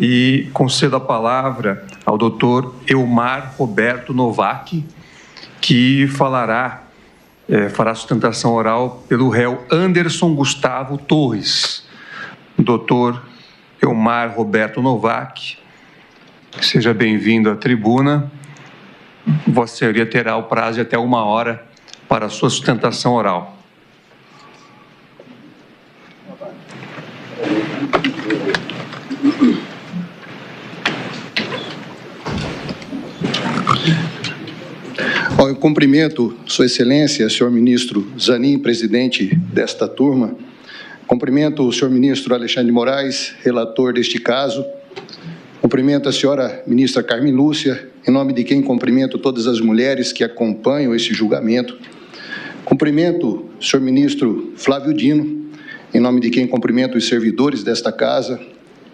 e concedo a palavra ao doutor Elmar Roberto Novak, que fará sustentação oral pelo réu Anderson Gustavo Torres. Doutor Elmar Roberto Novak, seja bem-vindo à tribuna. Vossa Senhoria terá o prazo de até 1 hora para a sua sustentação oral. Eu cumprimento Sua Excelência, senhor ministro Zanin, presidente desta turma. Cumprimento o senhor ministro Alexandre de Moraes, relator deste caso. Cumprimento a senhora ministra Carmen Lúcia, em nome de quem cumprimento todas as mulheres que acompanham este julgamento. Cumprimento o senhor ministro Flávio Dino, em nome de quem cumprimento os servidores desta casa.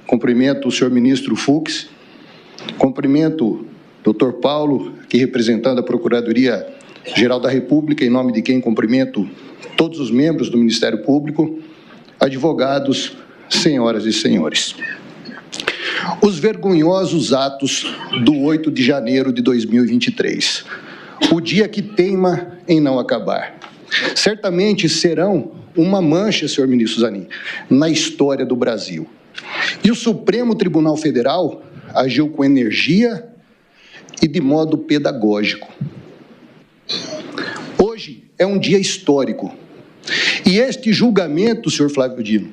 Cumprimento o senhor ministro Fux. Cumprimento o Dr. Paulo, aqui representando a Procuradoria-Geral da República, em nome de quem cumprimento todos os membros do Ministério Público, advogados, senhoras e senhores. Os vergonhosos atos do 8 de janeiro de 2023, o dia que teima em não acabar, certamente serão uma mancha, senhor ministro Zanin, na história do Brasil. E o Supremo Tribunal Federal agiu com energia e de modo pedagógico. Hoje é um dia histórico. E este julgamento, senhor Flávio Dino,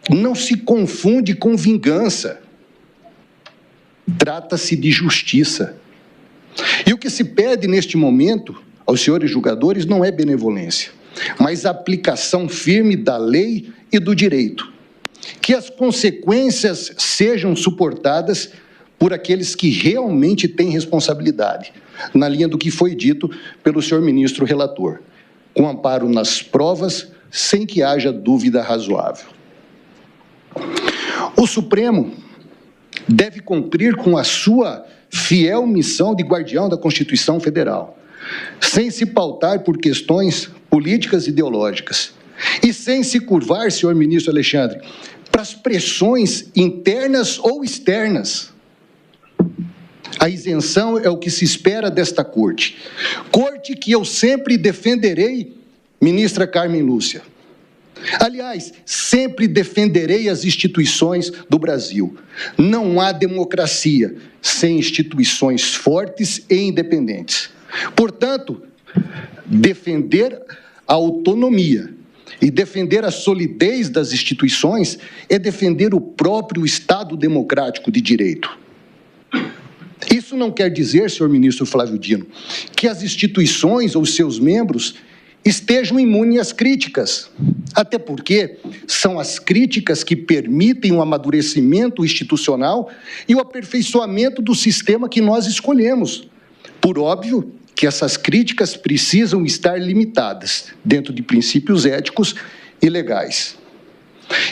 não se confunde com vingança. Trata-se de justiça. E o que se pede neste momento aos senhores julgadores não é benevolência, mas aplicação firme da lei e do direito. Que as consequências sejam suportadas por aqueles que realmente têm responsabilidade, na linha do que foi dito pelo senhor ministro relator, com amparo nas provas, sem que haja dúvida razoável. O Supremo deve cumprir com a sua fiel missão de guardião da Constituição Federal, sem se pautar por questões políticas e ideológicas, e sem se curvar, senhor ministro Alexandre, para as pressões internas ou externas. A isenção é o que se espera desta corte. Corte que eu sempre defenderei, ministra Carmen Lúcia. Aliás, sempre defenderei as instituições do Brasil. Não há democracia sem instituições fortes e independentes. Portanto, defender a autonomia e defender a solidez das instituições é defender o próprio Estado democrático de direito. Isso não quer dizer, senhor ministro Flávio Dino, que as instituições ou seus membros estejam imunes às críticas, até porque são as críticas que permitem o amadurecimento institucional e o aperfeiçoamento do sistema que nós escolhemos. Por óbvio que essas críticas precisam estar limitadas dentro de princípios éticos e legais.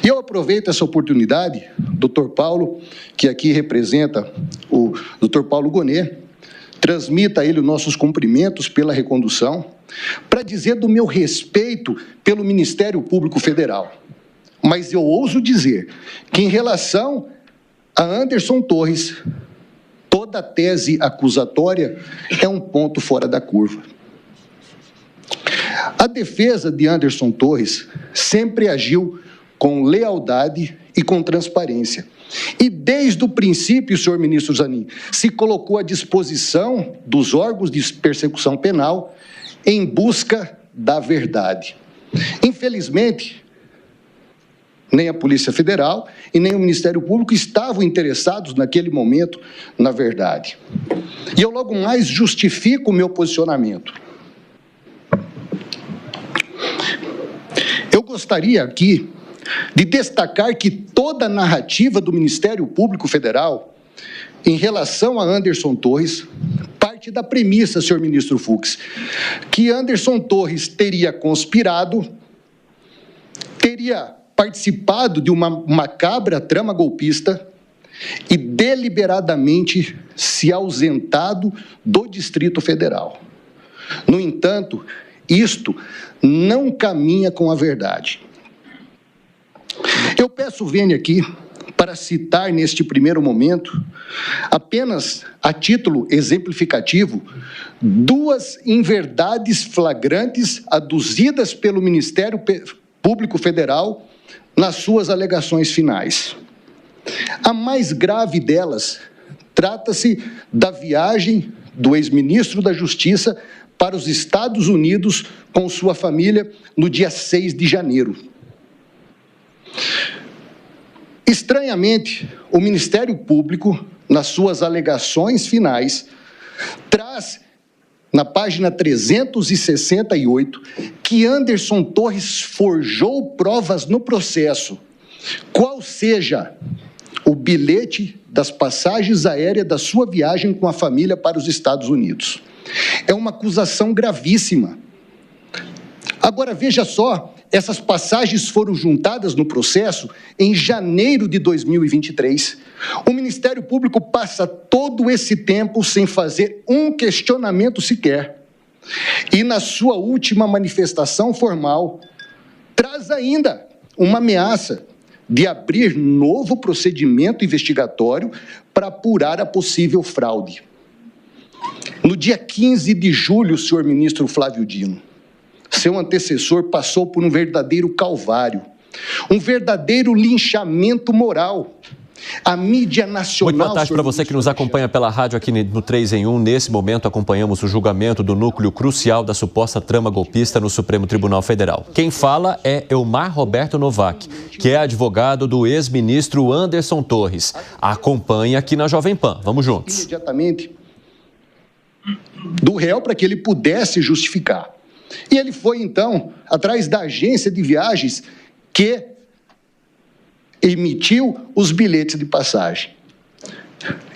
E eu aproveito essa oportunidade, doutor Paulo, que aqui representa o doutor Paulo Gonet, transmita a ele os nossos cumprimentos pela recondução, para dizer do meu respeito pelo Ministério Público Federal. Mas eu ouso dizer que, em relação a Anderson Torres, toda a tese acusatória é um ponto fora da curva. A defesa de Anderson Torres sempre agiu com lealdade e com transparência. E desde o princípio, senhor ministro Zanin, se colocou à disposição dos órgãos de persecução penal em busca da verdade. Infelizmente, nem a Polícia Federal e nem o Ministério Público estavam interessados naquele momento na verdade. E eu logo mais justifico o meu posicionamento. Eu gostaria aqui de destacar que toda a narrativa do Ministério Público Federal em relação a Anderson Torres parte da premissa, senhor ministro Fux, que Anderson Torres teria conspirado, teria participado de uma macabra trama golpista e deliberadamente se ausentado do Distrito Federal. No entanto, isto não caminha com a verdade. Eu peço vênia aqui para citar neste primeiro momento, apenas a título exemplificativo, 2 inverdades flagrantes aduzidas pelo Ministério Público Federal nas suas alegações finais. A mais grave delas trata-se da viagem do ex-ministro da Justiça para os Estados Unidos com sua família no dia 6 de janeiro. Estranhamente, o Ministério Público, nas suas alegações finais, traz, na página 368, que Anderson Torres forjou provas no processo, qual seja o bilhete das passagens aéreas da sua viagem com a família para os Estados Unidos. É uma acusação gravíssima. Agora, veja só, essas passagens foram juntadas no processo em janeiro de 2023. O Ministério Público passa todo esse tempo sem fazer um questionamento sequer. E na sua última manifestação formal, traz ainda uma ameaça de abrir novo procedimento investigatório para apurar a possível fraude. No dia 15 de julho, senhor ministro Flávio Dino, seu antecessor passou por um verdadeiro calvário, um verdadeiro linchamento moral. A mídia nacional... Muito boa tarde para você que nos acompanha pela rádio aqui no 3 em 1. Nesse momento, acompanhamos o julgamento do núcleo crucial da suposta trama golpista no Supremo Tribunal Federal. Quem fala é Elmar Roberto Novak, que é advogado do ex-ministro Anderson Torres. Acompanha aqui na Jovem Pan. Vamos juntos. Imediatamente do réu para que ele pudesse justificar. E ele foi, então, atrás da agência de viagens que emitiu os bilhetes de passagem.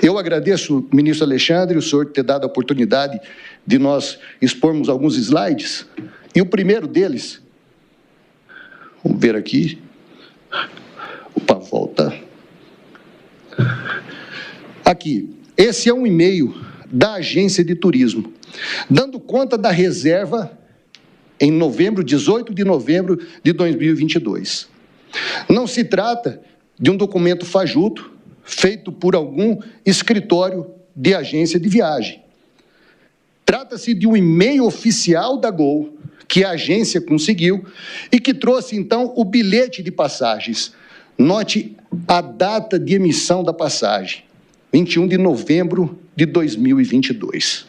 Eu agradeço, ministro Alexandre, o senhor ter dado a oportunidade de nós expormos alguns slides. E o primeiro deles, vamos ver aqui. Opa, volta. Aqui, esse é um e-mail da agência de turismo, dando conta da reserva em 18 de novembro de 2022. Não se trata de um documento fajuto feito por algum escritório de agência de viagem. Trata-se de um e-mail oficial da Gol, que a agência conseguiu e que trouxe, então, o bilhete de passagens. Note a data de emissão da passagem, 21 de novembro de 2022.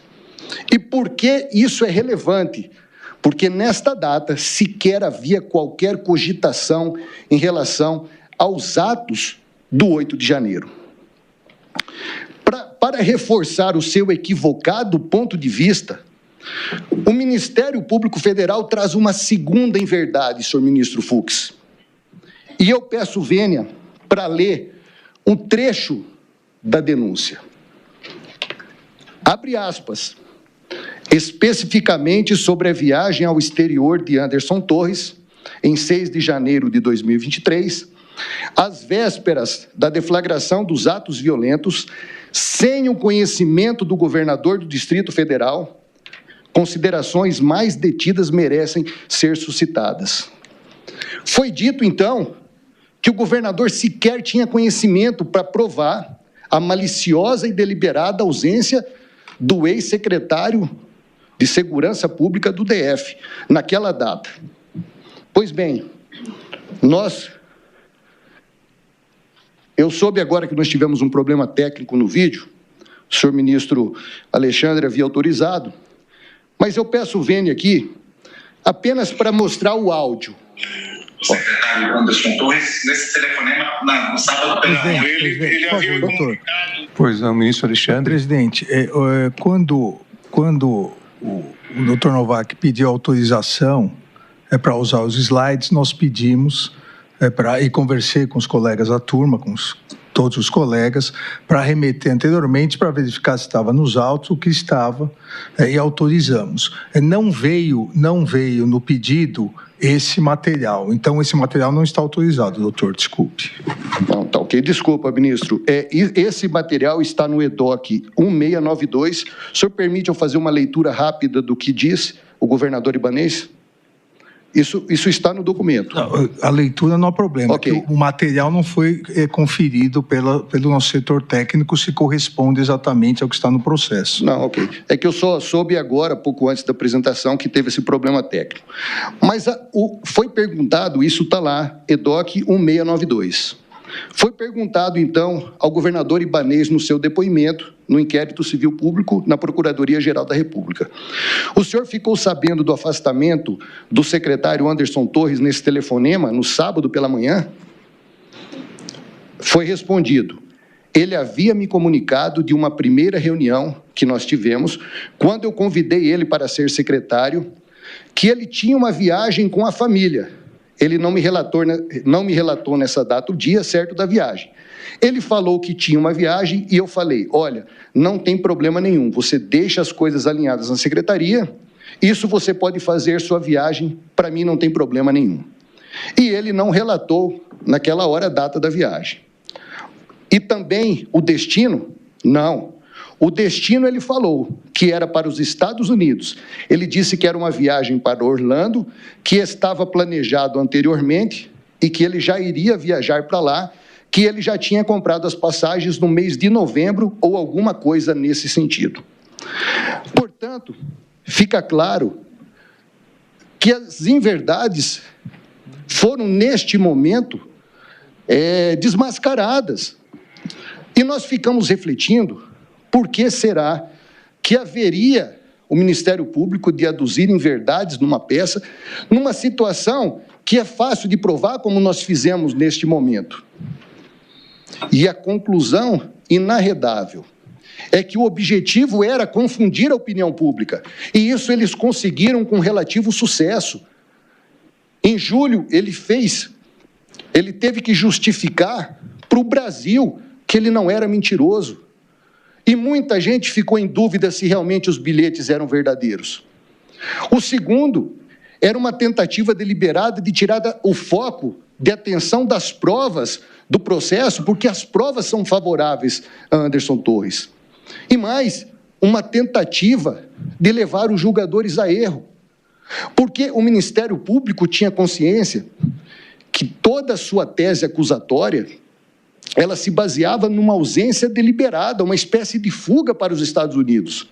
E por que isso é relevante? Porque nesta data sequer havia qualquer cogitação em relação aos atos do 8 de janeiro. Para reforçar o seu equivocado ponto de vista, o Ministério Público Federal traz uma segunda inverdade, senhor ministro Fux. E eu peço vênia para ler um trecho da denúncia. Abre aspas. Especificamente sobre a viagem ao exterior de Anderson Torres, em 6 de janeiro de 2023, às vésperas da deflagração dos atos violentos, sem o conhecimento do governador do Distrito Federal, considerações mais detidas merecem ser suscitadas. Foi dito, então, que o governador sequer tinha conhecimento para provar a maliciosa e deliberada ausência do ex-secretário de Segurança Pública do DF, naquela data. Pois bem, eu soube agora que nós tivemos um problema técnico no vídeo, o senhor ministro Alexandre havia autorizado, mas eu peço vênia aqui apenas para mostrar o áudio. O secretário Anderson Torres, nesse telefonema, no sábado pela manhã, ele havia um comunicado... Pois não, ministro Alexandre. Presidente, quando o doutor Novak pediu autorização para usar os slides, nós pedimos e conversei com os colegas da turma, todos os colegas, para remeter anteriormente para verificar se estava nos autos, o que estava, e autorizamos. Não veio no pedido esse material, então esse material não está autorizado, doutor, desculpe. Não, tá ok, desculpa, ministro. Esse material está no EDOC 1692. O senhor permite eu fazer uma leitura rápida do que diz o governador Ibanez? Isso está no documento. Não, a leitura não há problema. Okay. O material não foi conferido pelo nosso setor técnico se corresponde exatamente ao que está no processo. Não, ok. É que eu só soube agora, pouco antes da apresentação, que teve esse problema técnico. Mas foi perguntado, isso está lá, EDOC 1692. Foi perguntado, então, ao governador Ibanez no seu depoimento, no inquérito civil público, na Procuradoria-Geral da República. O senhor ficou sabendo do afastamento do secretário Anderson Torres nesse telefonema, no sábado pela manhã? Foi respondido. Ele havia me comunicado de uma primeira reunião que nós tivemos, quando eu convidei ele para ser secretário, que ele tinha uma viagem com a família. Ele não me relatou nessa data o dia certo da viagem. Ele falou que tinha uma viagem e eu falei, olha, não tem problema nenhum, você deixa as coisas alinhadas na secretaria, isso você pode fazer sua viagem, para mim não tem problema nenhum. E ele não relatou naquela hora a data da viagem. E também o destino? Não. O destino ele falou que era para os Estados Unidos. Ele disse que era uma viagem para Orlando, que estava planejado anteriormente e que ele já iria viajar para lá, que ele já tinha comprado as passagens no mês de novembro ou alguma coisa nesse sentido. Portanto, fica claro que as inverdades foram, neste momento, desmascaradas. E nós ficamos refletindo por que será que haveria o Ministério Público de aduzir inverdades numa peça, numa situação que é fácil de provar, como nós fizemos neste momento. E a conclusão inarredável é que o objetivo era confundir a opinião pública. E isso eles conseguiram com relativo sucesso. Em julho, ele teve que justificar para o Brasil que ele não era mentiroso. E muita gente ficou em dúvida se realmente os bilhetes eram verdadeiros. O segundo era uma tentativa deliberada de tirar o foco de atenção das provas do processo, porque as provas são favoráveis a Anderson Torres. E mais, uma tentativa de levar os julgadores a erro, porque o Ministério Público tinha consciência que toda a sua tese acusatória ela se baseava numa ausência deliberada, uma espécie de fuga para os Estados Unidos.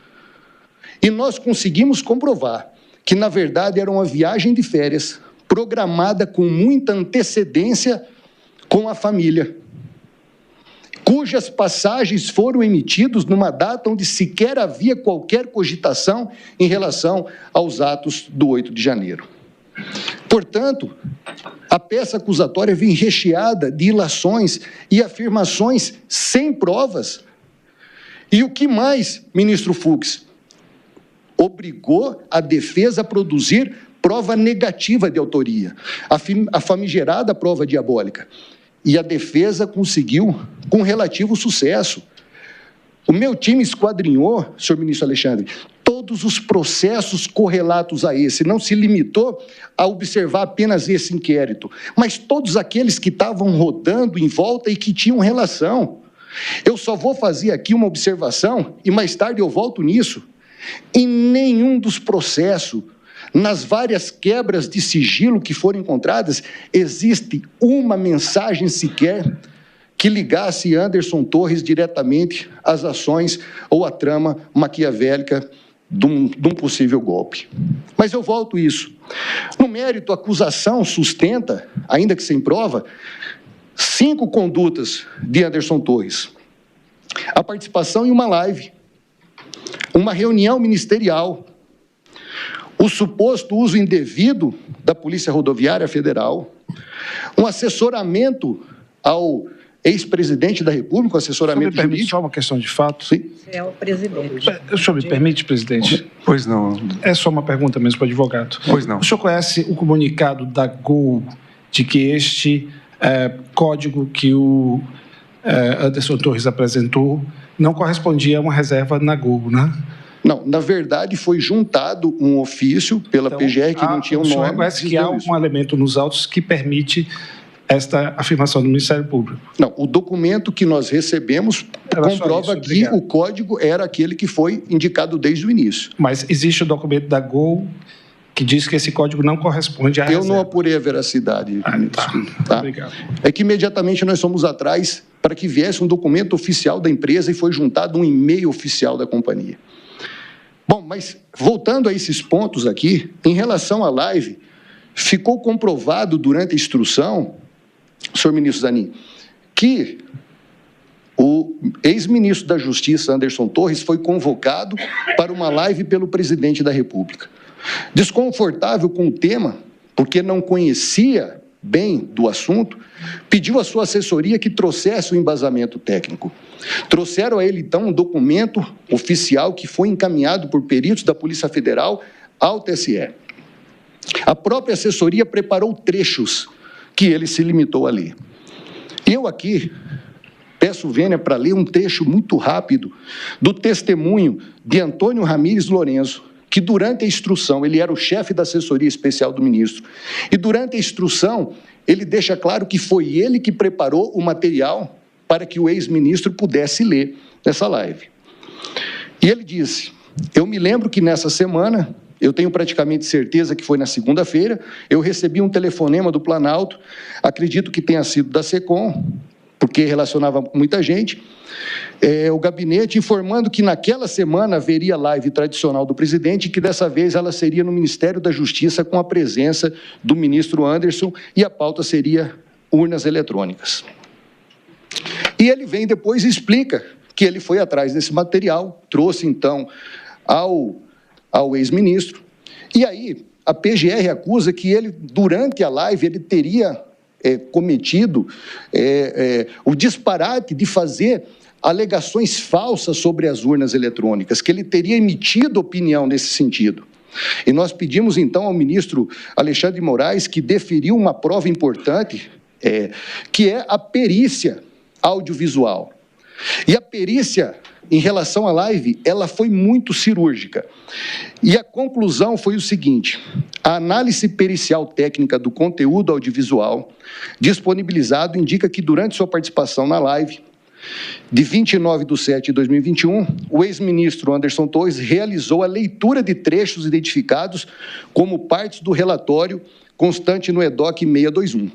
E nós conseguimos comprovar que, na verdade, era uma viagem de férias programada com muita antecedência com a família, cujas passagens foram emitidas numa data onde sequer havia qualquer cogitação em relação aos atos do 8 de janeiro. Portanto, a peça acusatória vem recheada de ilações e afirmações sem provas. E o que mais, ministro Fux? Obrigou a defesa a produzir prova negativa de autoria, a famigerada prova diabólica. E a defesa conseguiu com relativo sucesso. O meu time esquadrinhou, senhor ministro Alexandre, todos os processos correlatos a esse, não se limitou a observar apenas esse inquérito, mas todos aqueles que estavam rodando em volta e que tinham relação. Eu só vou fazer aqui uma observação e mais tarde eu volto nisso. Em nenhum dos processos, nas várias quebras de sigilo que foram encontradas, existe uma mensagem sequer que ligasse Anderson Torres diretamente às ações ou à trama maquiavélica de um possível golpe. Mas eu volto a isso. No mérito, a acusação sustenta, ainda que sem prova, 5 condutas de Anderson Torres. A participação em uma live, uma reunião ministerial, o suposto uso indevido da Polícia Rodoviária Federal, um assessoramento ao ex-presidente da República, um assessoramento jurídico. Permite só uma questão de fato? Sim. É o presidente. O senhor me permite, presidente? Pois não. É só uma pergunta mesmo para o advogado. Pois não. O senhor conhece o comunicado da Gol de que este código que o Anderson Torres apresentou não correspondia a uma reserva na Gol, né? Não, na verdade foi juntado um ofício pela PGR que não tinha um nome. O senhor reconhece que há um elemento nos autos que permite esta afirmação do Ministério Público? Não, o documento que nós recebemos comprova que o código era aquele que foi indicado desde o início. Mas existe o documento da Gol que diz que esse código não corresponde à Eu reserva. não apurei a veracidade. Tá. Obrigado. É que imediatamente nós fomos atrás para que viesse um documento oficial da empresa e foi juntado um e-mail oficial da companhia. Bom, mas voltando a esses pontos aqui, em relação à live, ficou comprovado durante a instrução, senhor ministro Zanin, que o ex-ministro da Justiça, Anderson Torres, foi convocado para uma live pelo presidente da República. Desconfortável com o tema, porque não conhecia bem do assunto, pediu à sua assessoria que trouxesse o embasamento técnico. Trouxeram a ele, então, um documento oficial que foi encaminhado por peritos da Polícia Federal ao TSE. A própria assessoria preparou trechos que ele se limitou a ler. Eu aqui peço vênia para ler um trecho muito rápido do testemunho de Antônio Ramires Lourenço, que durante a instrução, ele era o chefe da assessoria especial do ministro, e durante a instrução, ele deixa claro que foi ele que preparou o material para que o ex-ministro pudesse ler nessa live. E ele disse: eu me lembro que nessa semana, eu tenho praticamente certeza que foi na segunda-feira, eu recebi um telefonema do Planalto, acredito que tenha sido da SECOM, porque relacionava muita gente, o gabinete informando que naquela semana haveria live tradicional do presidente e que dessa vez ela seria no Ministério da Justiça com a presença do ministro Anderson e a pauta seria urnas eletrônicas. E ele vem depois e explica que ele foi atrás desse material, trouxe então ao ex-ministro, e aí a PGR acusa que ele, durante a live, ele teria cometido o disparate de fazer alegações falsas sobre as urnas eletrônicas, que ele teria emitido opinião nesse sentido. E nós pedimos, então, ao ministro Alexandre de Moraes que deferiu uma prova importante, que é a perícia audiovisual. E a perícia, em relação à live, ela foi muito cirúrgica. E a conclusão foi o seguinte: a análise pericial técnica do conteúdo audiovisual disponibilizado indica que durante sua participação na live, de 29/7/2021, o ex-ministro Anderson Torres realizou a leitura de trechos identificados como partes do relatório constante no EDOC 621.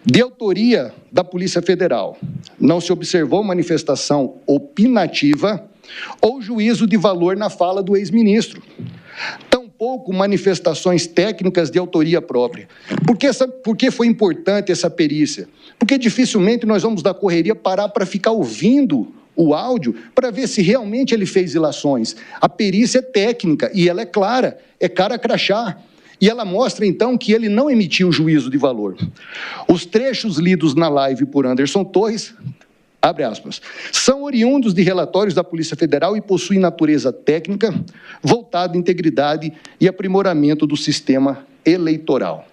De autoria da Polícia Federal, não se observou manifestação opinativa ou juízo de valor na fala do ex-ministro. Tampouco manifestações técnicas de autoria própria. Por que foi importante essa perícia? Porque dificilmente nós vamos da correria parar para ficar ouvindo o áudio para ver se realmente ele fez ilações. A perícia é técnica e ela é clara, é cara crachá. E ela mostra, então, que ele não emitiu juízo de valor. Os trechos lidos na live por Anderson Torres, abre aspas, são oriundos de relatórios da Polícia Federal e possuem natureza técnica, voltada à integridade e aprimoramento do sistema eleitoral.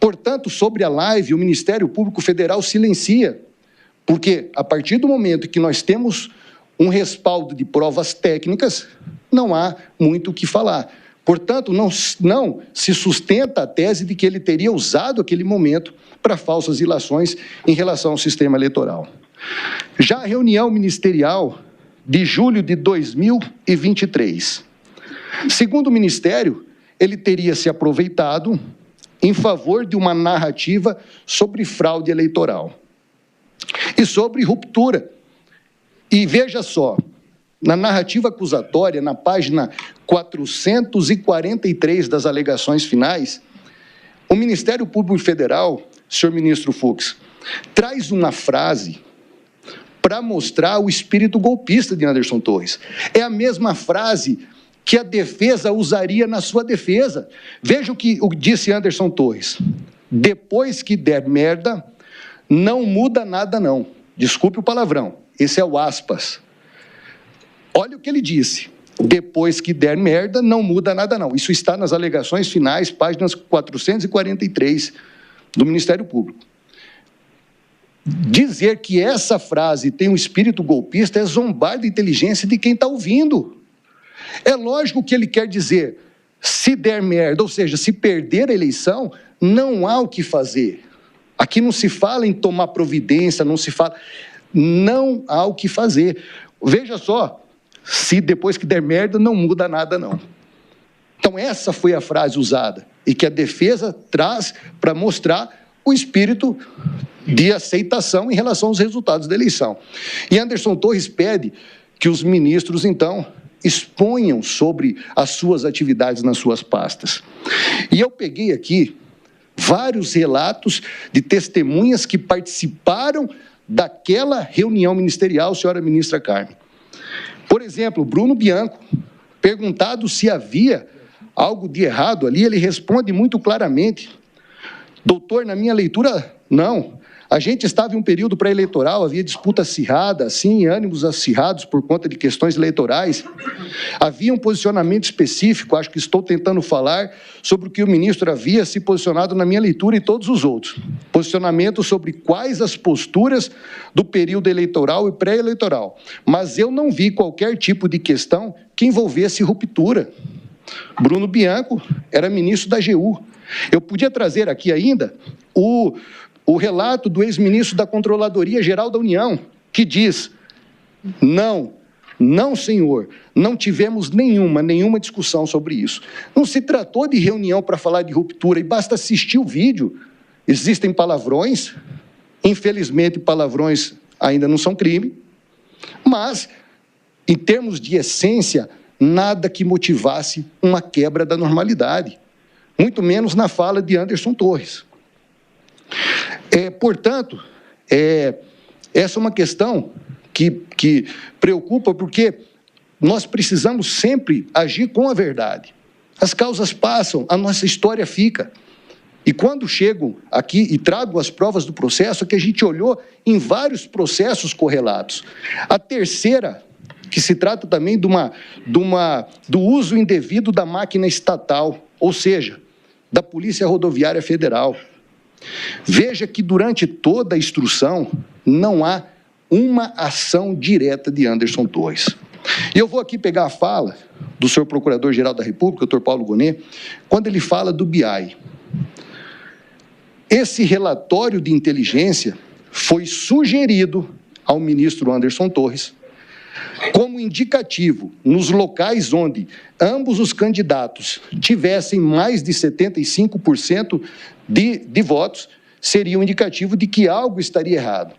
Portanto, sobre a live, o Ministério Público Federal silencia, porque, a partir do momento que nós temos um respaldo de provas técnicas, não há muito o que falar. Portanto, não se sustenta a tese de que ele teria usado aquele momento para falsas ilações em relação ao sistema eleitoral. Já a reunião ministerial de julho de 2023, segundo o Ministério, ele teria se aproveitado em favor de uma narrativa sobre fraude eleitoral e sobre ruptura. E veja só, na narrativa acusatória, na página 443 das alegações finais, o Ministério Público Federal, senhor ministro Fux, traz uma frase para mostrar o espírito golpista de Anderson Torres. É a mesma frase que a defesa usaria na sua defesa. Veja o que disse Anderson Torres. Depois que der merda, não muda nada não. Desculpe o palavrão, esse é o aspas. Olha o que ele disse. Depois que der merda, não muda nada não. Isso está nas alegações finais, páginas 443 do Ministério Público. Dizer que essa frase tem um espírito golpista é zombar da inteligência de quem está ouvindo. É lógico que ele quer dizer, se der merda, ou seja, se perder a eleição, não há o que fazer. Aqui não se fala em tomar providência, não há o que fazer. Veja só, se depois que der merda, não muda nada, não. Então, Então, essa foi a frase usada e que a defesa traz para mostrar o espírito de aceitação em relação aos resultados da eleição. E Anderson Torres pede que os ministros, então, exponham sobre as suas atividades nas suas pastas. E eu peguei aqui vários relatos de testemunhas que participaram daquela reunião ministerial, senhora ministra Carmen. Por exemplo, Bruno Bianco, perguntado se havia algo de errado ali, ele responde muito claramente: doutor, na minha leitura, não. A gente estava em um período pré-eleitoral, havia disputa acirrada, sim, ânimos acirrados por conta de questões eleitorais. Havia um posicionamento específico, acho que estou tentando falar, sobre o que o ministro havia se posicionado na minha leitura e todos os outros. Posicionamento sobre quais as posturas do período eleitoral e pré-eleitoral. Mas eu não vi qualquer tipo de questão que envolvesse ruptura. Bruno Bianco era ministro da AGU. Eu podia trazer aqui ainda o relato do ex-ministro da Controladoria Geral da União, que diz: não, senhor, não tivemos nenhuma discussão sobre isso. Não se tratou de reunião para falar de ruptura, e basta assistir o vídeo. Existem palavrões, infelizmente palavrões ainda não são crime, mas, em termos de essência, nada que motivasse uma quebra da normalidade, muito menos na fala de Anderson Torres. Portanto, essa é uma questão que preocupa, porque nós precisamos sempre agir com a verdade. As causas passam, a nossa história fica. E quando chego aqui e trago as provas do processo, é que a gente olhou em vários processos correlatos. A terceira, que se trata também do uso indevido da máquina estatal, ou seja, da Polícia Rodoviária Federal. Veja que durante toda a instrução não há uma ação direta de Anderson Torres. E eu vou aqui pegar a fala do senhor Procurador-Geral da República, doutor Paulo Gonet, quando ele fala do BI. Esse relatório de inteligência foi sugerido ao ministro Anderson Torres como indicativo nos locais onde ambos os candidatos tivessem mais de 75% de votos, seria um indicativo de que algo estaria errado.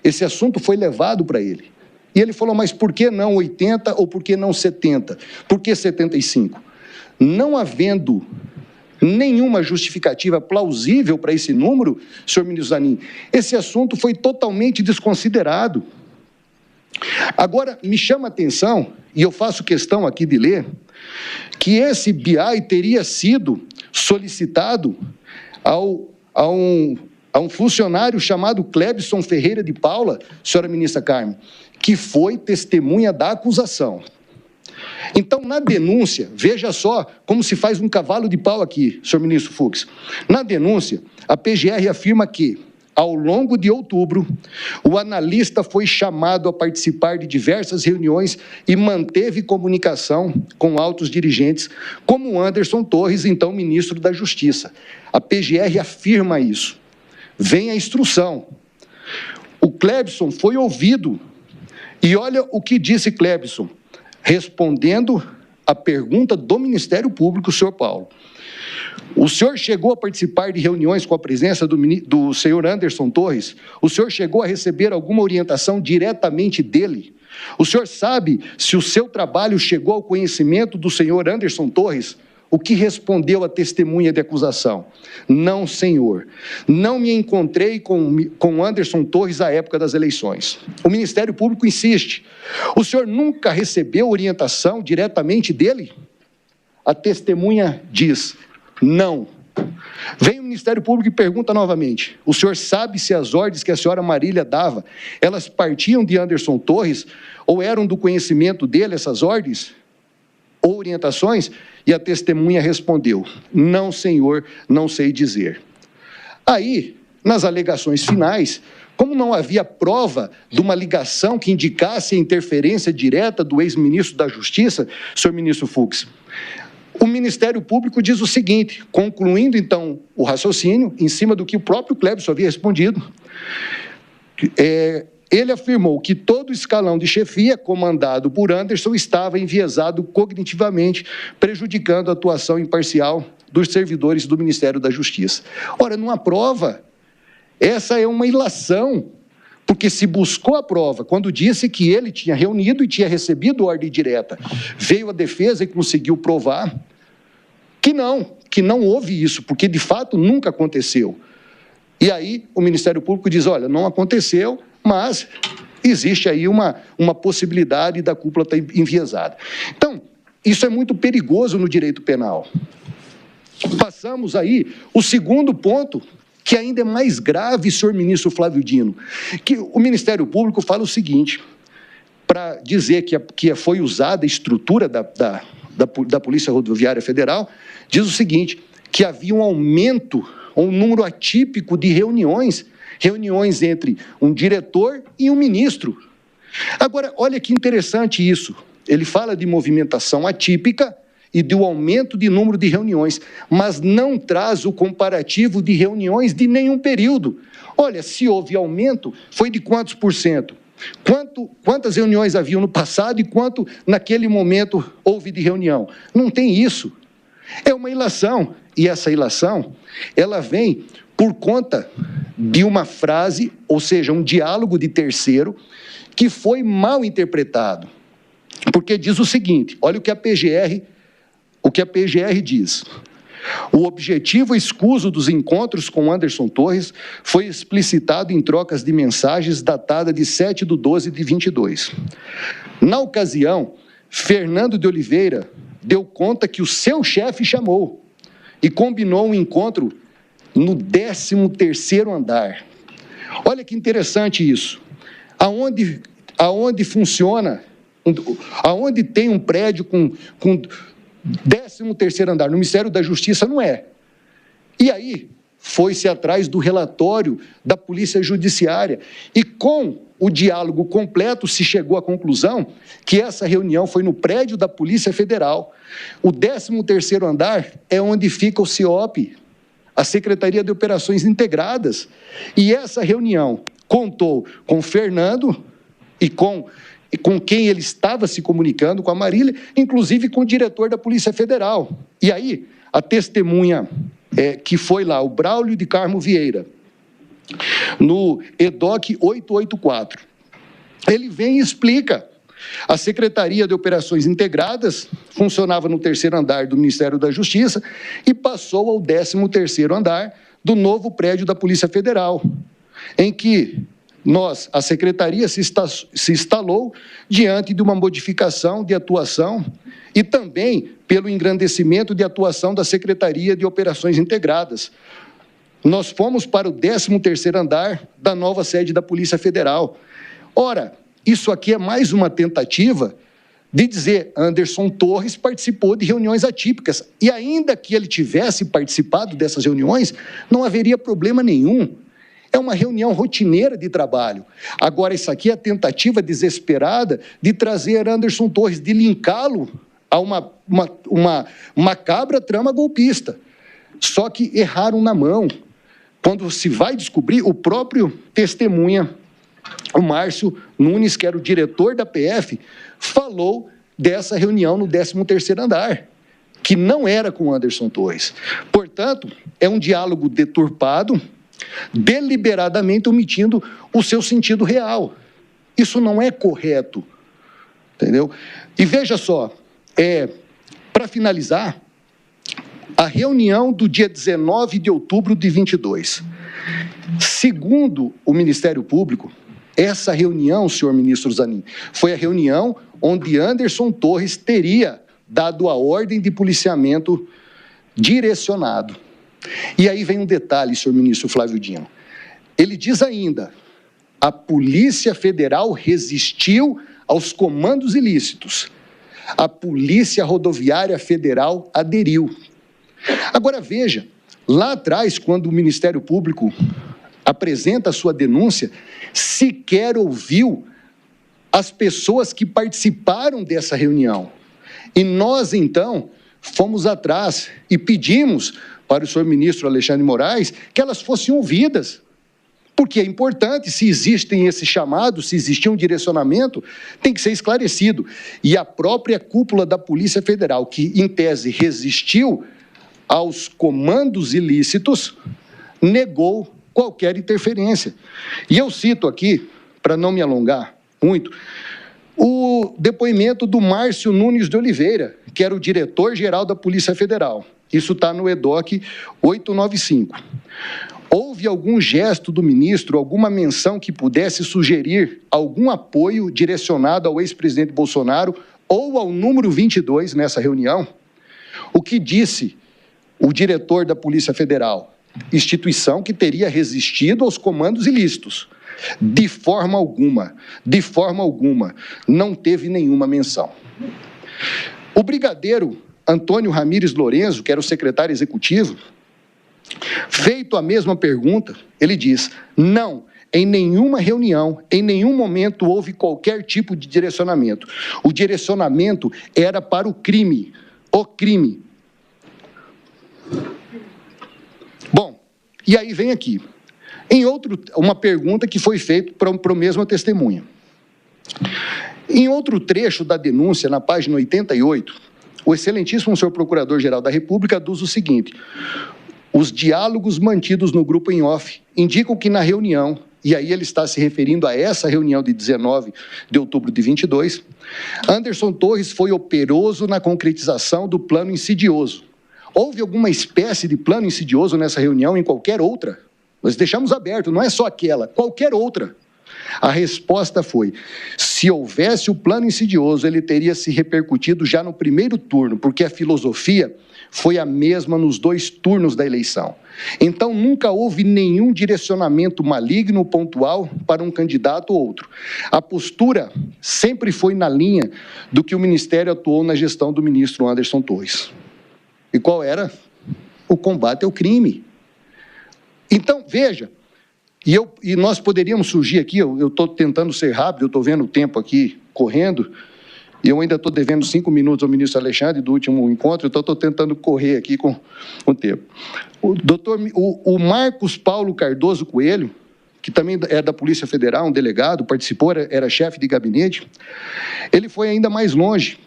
Esse assunto foi levado para ele. E ele falou: mas por que não 80 ou por que não 70? Por que 75? Não havendo nenhuma justificativa plausível para esse número, senhor ministro Zanin, esse assunto foi totalmente desconsiderado. Agora, me chama a atenção, e eu faço questão aqui de ler, que esse BI teria sido solicitado a um funcionário chamado Clebson Ferreira de Paula, senhora ministra Carmen, que foi testemunha da acusação. Então, na denúncia, veja só como se faz um cavalo de pau aqui, senhor ministro Fux. Na denúncia, a PGR afirma que, ao longo de outubro, o analista foi chamado a participar de diversas reuniões e manteve comunicação com altos dirigentes, como Anderson Torres, então ministro da Justiça. A PGR afirma isso. Vem a instrução. O Clebson foi ouvido. E olha o que disse Clebson, respondendo à pergunta do Ministério Público, senhor Paulo. O senhor chegou a participar de reuniões com a presença do senhor Anderson Torres? O senhor chegou a receber alguma orientação diretamente dele? O senhor sabe se o seu trabalho chegou ao conhecimento do senhor Anderson Torres? O que respondeu a testemunha de acusação? Não, senhor. Não me encontrei com Anderson Torres à época das eleições. O Ministério Público insiste. O senhor nunca recebeu orientação diretamente dele? A testemunha diz: não. Vem o Ministério Público e pergunta novamente: o senhor sabe se as ordens que a senhora Marília dava, elas partiam de Anderson Torres ou eram do conhecimento dele essas ordens ou orientações? E a testemunha respondeu: não, senhor, não sei dizer. Aí, nas alegações finais, como não havia prova de uma ligação que indicasse a interferência direta do ex-ministro da Justiça, senhor ministro Fux, o Ministério Público diz o seguinte, concluindo, então, o raciocínio, em cima do que o próprio Clebson havia respondido, ele afirmou que todo o escalão de chefia comandado por Anderson estava enviesado cognitivamente, prejudicando a atuação imparcial dos servidores do Ministério da Justiça. Ora, não há prova. Essa é uma ilação, porque se buscou a prova quando disse que ele tinha reunido e tinha recebido ordem direta. Veio a defesa e conseguiu provar que não houve isso, porque de fato nunca aconteceu. E aí o Ministério Público diz, olha, não aconteceu, mas existe aí uma possibilidade da cúpula estar enviesada. Então, isso é muito perigoso no direito penal. Passamos aí o segundo ponto, que ainda é mais grave, senhor ministro Flávio Dino, que o Ministério Público fala o seguinte, para dizer que foi usada a estrutura da Polícia Rodoviária Federal, diz o seguinte, que havia um aumento, um número atípico de reuniões entre um diretor e um ministro. Agora, olha que interessante isso, ele fala de movimentação atípica e do aumento de número de reuniões, mas não traz o comparativo de reuniões de nenhum período. Olha, se houve aumento, foi de quantos por cento? Quantas reuniões haviam no passado e quanto naquele momento houve de reunião? Não tem isso. É uma ilação, e essa ilação, ela vem por conta de uma frase, ou seja, um diálogo de terceiro, que foi mal interpretado. Porque diz o seguinte, olha o que a PGR diz. O objetivo escuso dos encontros com Anderson Torres foi explicitado em trocas de mensagens datada de 7/12/22. Na ocasião, Fernando de Oliveira deu conta que o seu chefe chamou e combinou um encontro no 13º andar. Olha que interessante isso. Aonde funciona, aonde tem um prédio com 13º andar, no Ministério da Justiça não é. E aí, foi-se atrás do relatório da Polícia Judiciária e com o diálogo completo se chegou à conclusão que essa reunião foi no prédio da Polícia Federal. O 13º andar é onde fica o CIOP, a Secretaria de Operações Integradas. E essa reunião contou com Fernando e com quem ele estava se comunicando, com a Marília, inclusive com o diretor da Polícia Federal. E aí, a testemunha que foi lá, o Braulio de Carmo Vieira, no EDOC 884, ele vem e explica. A Secretaria de Operações Integradas funcionava no 3º andar do Ministério da Justiça e passou ao 13º andar do novo prédio da Polícia Federal, em que a Secretaria se instalou diante de uma modificação de atuação e também pelo engrandecimento de atuação da Secretaria de Operações Integradas. Nós fomos para o 13º andar da nova sede da Polícia Federal. Ora, isso aqui é mais uma tentativa de dizer Anderson Torres participou de reuniões atípicas. E ainda que ele tivesse participado dessas reuniões, não haveria problema nenhum. É uma reunião rotineira de trabalho. Agora, isso aqui é a tentativa desesperada de trazer Anderson Torres, de linká-lo a uma macabra trama golpista. Só que erraram na mão. Quando se vai descobrir, o próprio testemunha, o Márcio Nunes, que era o diretor da PF, falou dessa reunião no 13º andar, que não era com Anderson Torres. Portanto, é um diálogo deturpado, deliberadamente omitindo o seu sentido real. Isso não é correto, entendeu? E veja só, para finalizar, a reunião do dia 19 de outubro de 22. Segundo o Ministério Público, essa reunião, senhor ministro Zanin, foi a reunião onde Anderson Torres teria dado a ordem de policiamento direcionado. E aí vem um detalhe, senhor ministro Flávio Dino. Ele diz ainda, a Polícia Federal resistiu aos comandos ilícitos. A Polícia Rodoviária Federal aderiu. Agora veja, lá atrás, quando o Ministério Público apresenta a sua denúncia, sequer ouviu as pessoas que participaram dessa reunião. E nós, então, fomos atrás e pedimos para o senhor ministro Alexandre Moraes que elas fossem ouvidas, Porque é importante, se existem esses chamados, se existia um direcionamento, tem que ser esclarecido. E a própria cúpula da Polícia Federal, que em tese resistiu aos comandos ilícitos, negou qualquer interferência. E eu cito aqui, para não me alongar muito, o depoimento do Márcio Nunes de Oliveira, que era o diretor-geral da Polícia Federal. Isso está no EDOC 895. Houve algum gesto do ministro, alguma menção que pudesse sugerir algum apoio direcionado ao ex-presidente Bolsonaro ou ao número 22 nessa reunião? O que disse o diretor da Polícia Federal? Instituição que teria resistido aos comandos ilícitos. De forma alguma, não teve nenhuma menção. O brigadeiro Antônio Ramírez Lorenzo, que era o secretário executivo, feito a mesma pergunta, ele diz: não, em nenhuma reunião, em nenhum momento houve qualquer tipo de direcionamento. O direcionamento era para o crime. Bom, e aí vem aqui. Uma pergunta que foi feita para a mesma testemunha. Em outro trecho da denúncia, na página 88, o excelentíssimo senhor Procurador-Geral da República diz o seguinte: os diálogos mantidos no grupo em off indicam que na reunião, e aí ele está se referindo a essa reunião de 19 de outubro de 22, Anderson Torres foi operoso na concretização do plano insidioso. Houve alguma espécie de plano insidioso nessa reunião, em qualquer outra? Nós deixamos aberto, não é só aquela, qualquer outra. A resposta foi: se houvesse o plano insidioso, ele teria se repercutido já no primeiro turno, porque a filosofia foi a mesma nos 2 turnos da eleição. Então, nunca houve nenhum direcionamento maligno ou pontual para um candidato ou outro. A postura sempre foi na linha do que o Ministério atuou na gestão do ministro Anderson Torres. E qual era? O combate ao crime. Então, veja, e nós poderíamos surgir aqui, eu estou tentando ser rápido, eu estou vendo o tempo aqui correndo, e eu ainda estou devendo 5 minutos ao ministro Alexandre do último encontro, então estou tentando correr aqui com o tempo. O Marcos Paulo Cardoso Coelho, que também é da Polícia Federal, um delegado, participou, era chefe de gabinete, ele foi ainda mais longe.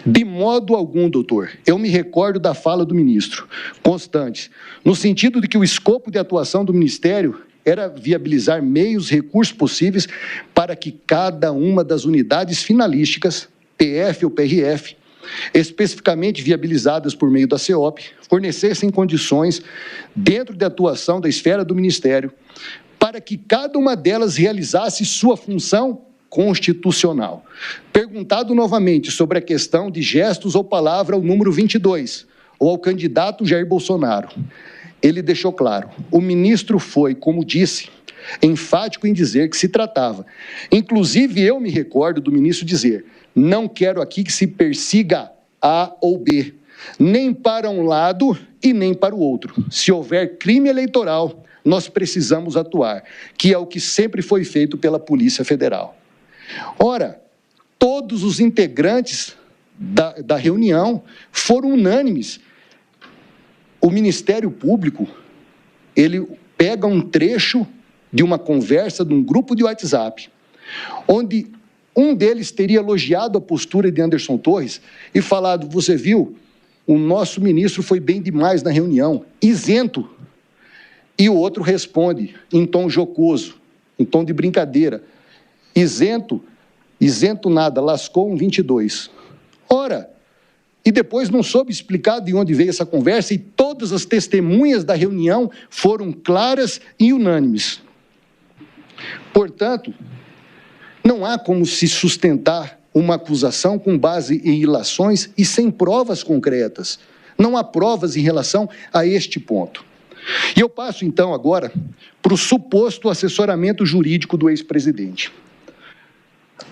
De modo algum, doutor, eu me recordo da fala do ministro, constante, no sentido de que o escopo de atuação do Ministério era viabilizar meios, recursos possíveis para que cada uma das unidades finalísticas, PF ou PRF, especificamente viabilizadas por meio da CEOP, fornecessem condições dentro da atuação da esfera do Ministério para que cada uma delas realizasse sua função constitucional. Perguntado novamente sobre a questão de gestos ou palavra ao número 22, ou ao candidato Jair Bolsonaro, ele deixou claro: o ministro foi, como disse, enfático em dizer que se tratava. Inclusive, eu me recordo do ministro dizer: não quero aqui que se persiga A ou B, nem para um lado e nem para o outro. Se houver crime eleitoral, nós precisamos atuar, que é o que sempre foi feito pela Polícia Federal. Ora, todos os integrantes da reunião foram unânimes. O Ministério Público, ele pega um trecho de uma conversa de um grupo de WhatsApp, onde um deles teria elogiado a postura de Anderson Torres e falado: você viu, o nosso ministro foi bem demais na reunião, isento. E o outro responde em tom jocoso, em tom de brincadeira: isento nada, lascou um 22. Ora, e depois não soube explicar de onde veio essa conversa, e todas as testemunhas da reunião foram claras e unânimes. Portanto, não há como se sustentar uma acusação com base em ilações e sem provas concretas. Não há provas em relação a este ponto. E eu passo, então, agora para o suposto assessoramento jurídico do ex-presidente.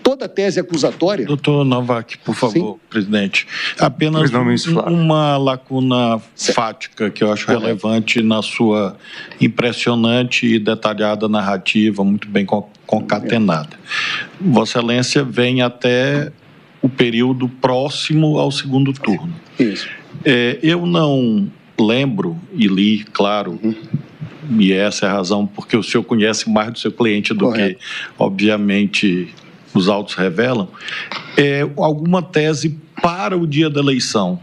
Toda a tese acusatória... Doutor Novak, por favor, sim, presidente. Apenas uma lacuna fática que eu acho relevante na sua impressionante e detalhada narrativa, muito bem concatenada. Vossa Excelência vem até o período próximo ao segundo turno. Isso. Eu não lembro, e li, claro, e essa é a razão porque o senhor conhece mais do seu cliente do que, obviamente, os autos revelam, alguma tese para o dia da eleição.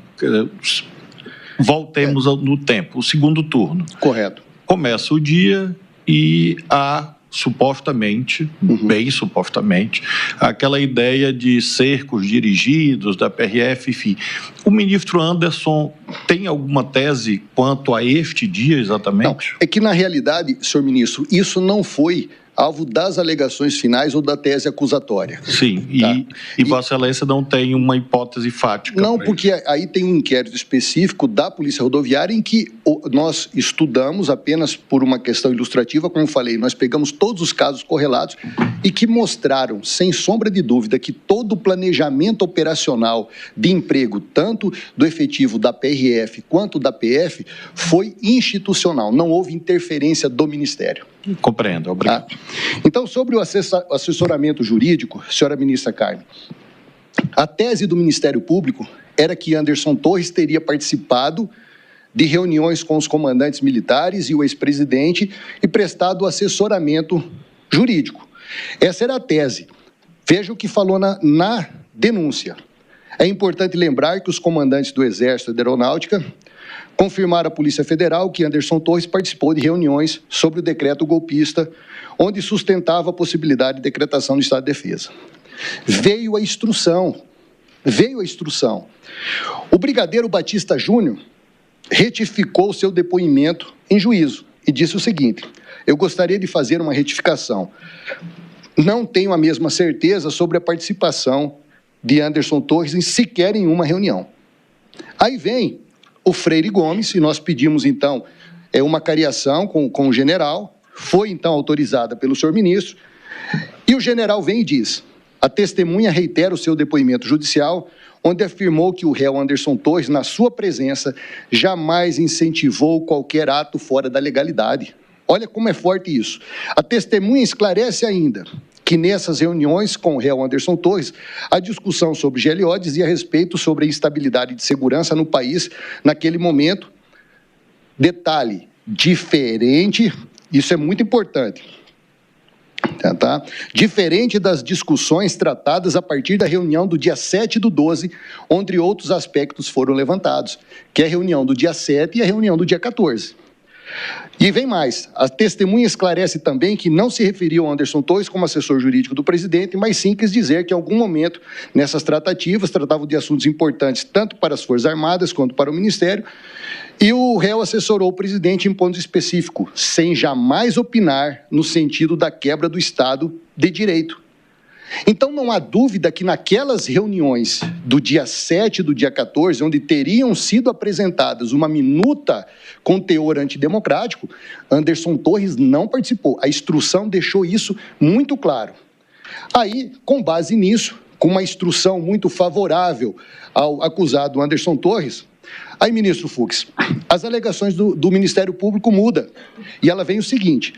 Voltemos no tempo, o segundo turno. Correto. Começa o dia e há, supostamente, bem supostamente, aquela ideia de cercos dirigidos da PRF, enfim. O ministro Anderson tem alguma tese quanto a este dia exatamente? Não, é que na realidade, senhor ministro, isso não foi alvo das alegações finais ou da tese acusatória. Sim, tá? e Vossa Excelência não tem uma hipótese fática? Não, porque aí tem um inquérito específico da Polícia Rodoviária em que nós estudamos apenas por uma questão ilustrativa, como falei, nós pegamos todos os casos correlatos e que mostraram, sem sombra de dúvida, que todo o planejamento operacional de emprego, tanto do efetivo da PRF quanto da PF, foi institucional, não houve interferência do Ministério. Compreendo, obrigado. Então, sobre o assessoramento jurídico, senhora ministra Carmen, a tese do Ministério Público era que Anderson Torres teria participado de reuniões com os comandantes militares e o ex-presidente e prestado assessoramento jurídico. Essa era a tese. Veja o que falou na denúncia. É importante lembrar que os comandantes do Exército e da Aeronáutica confirmaram à Polícia Federal que Anderson Torres participou de reuniões sobre o decreto golpista, onde sustentava a possibilidade de decretação do estado de defesa. Veio a instrução. O brigadeiro Batista Júnior retificou seu depoimento em juízo e disse o seguinte: eu gostaria de fazer uma retificação. Não tenho a mesma certeza sobre a participação de Anderson Torres sequer em uma reunião. Aí vem o Freire Gomes, e nós pedimos, então, uma cariação com o general, foi, então, autorizada pelo senhor ministro, e o general vem e diz: a testemunha reitera o seu depoimento judicial, onde afirmou que o réu Anderson Torres, na sua presença, jamais incentivou qualquer ato fora da legalidade. Olha como é forte isso. A testemunha esclarece ainda que nessas reuniões com o réu Anderson Torres, a discussão sobre GLO dizia respeito sobre a instabilidade de segurança no país naquele momento. Detalhe, diferente, isso é muito importante, tá? Diferente das discussões tratadas a partir da reunião do dia 7/12, onde outros aspectos foram levantados, que é a reunião do dia 7 e a reunião do dia 14. E vem mais, a testemunha esclarece também que não se referiu a Anderson Torres como assessor jurídico do presidente, mas sim quis dizer que em algum momento nessas tratativas tratavam de assuntos importantes tanto para as Forças Armadas quanto para o Ministério, e o réu assessorou o presidente em pontos específicos, sem jamais opinar no sentido da quebra do Estado de Direito. Então, não há dúvida que naquelas reuniões do dia 7 e do dia 14, onde teriam sido apresentadas uma minuta com teor antidemocrático, Anderson Torres não participou. A instrução deixou isso muito claro. Aí, com base nisso, com uma instrução muito favorável ao acusado Anderson Torres, aí, ministro Fux, as alegações do Ministério Público mudam. E ela vem o seguinte: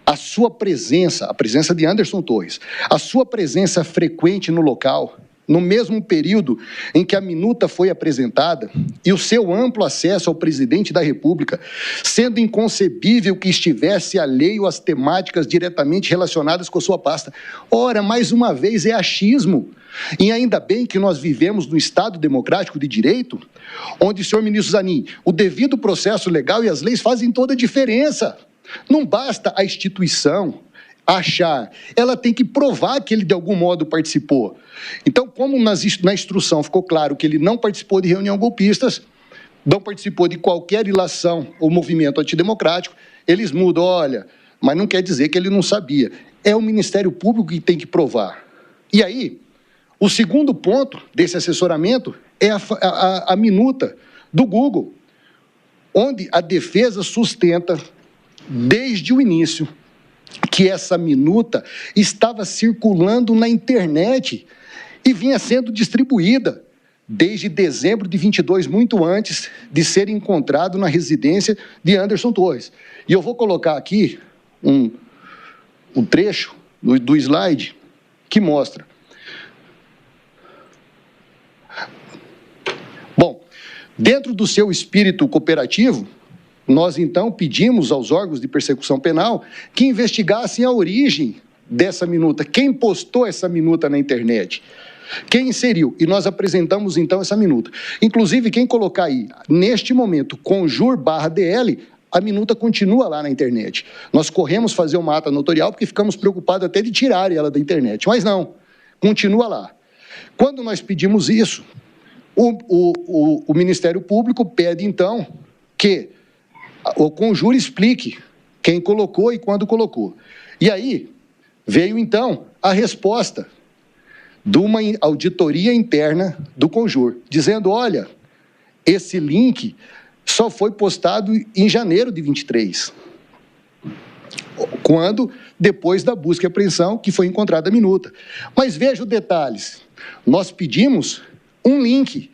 a sua presença, a presença de Anderson Torres, a sua presença frequente no local, no mesmo período em que a minuta foi apresentada, e o seu amplo acesso ao presidente da República, sendo inconcebível que estivesse alheio às temáticas diretamente relacionadas com a sua pasta. Ora, mais uma vez, é achismo. E ainda bem que nós vivemos num Estado democrático de direito, onde, senhor ministro Zanin, o devido processo legal e as leis fazem toda a diferença. Não basta a instituição achar, ela tem que provar que ele de algum modo participou. Então, como na instrução ficou claro que ele não participou de reunião golpistas, não participou de qualquer ilação ou movimento antidemocrático, eles mudam, olha, mas não quer dizer que ele não sabia. É o Ministério Público que tem que provar. E aí, o segundo ponto desse assessoramento é a minuta do Google, onde a defesa sustenta desde o início que essa minuta estava circulando na internet e vinha sendo distribuída desde dezembro de 22, muito antes de ser encontrado na residência de Anderson Torres. E eu vou colocar aqui um trecho do slide que mostra. Bom, dentro do seu espírito cooperativo, nós então pedimos aos órgãos de persecução penal que investigassem a origem dessa minuta, quem postou essa minuta na internet, quem inseriu, e nós apresentamos então essa minuta. Inclusive, quem colocar aí, neste momento, conjur/DL, a minuta continua lá na internet. Nós corremos fazer uma ata notorial porque ficamos preocupados até de tirar ela da internet, mas não, continua lá. Quando nós pedimos isso, o Ministério Público pede, então, que o conjur explique quem colocou e quando colocou. E aí veio, então, a resposta de uma auditoria interna do conjur, dizendo, olha, esse link só foi postado em janeiro de 23, quando, depois da busca e apreensão, que foi encontrada a minuta. Mas veja os detalhes, nós pedimos um link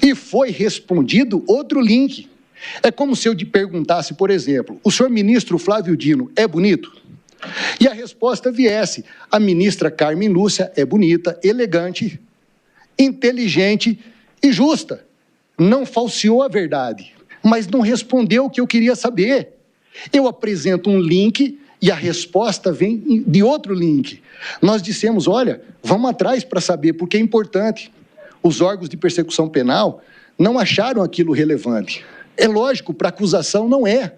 e foi respondido outro link. É como se eu te perguntasse, por exemplo, o senhor ministro Flávio Dino é bonito? E a resposta viesse, a ministra Carmen Lúcia é bonita, elegante, inteligente e justa. Não falseou a verdade, mas não respondeu o que eu queria saber. Eu apresento um link e a resposta vem de outro link. Nós dissemos, olha, vamos atrás para saber, porque é importante. Os órgãos de persecução penal não acharam aquilo relevante. É lógico, para acusação não é.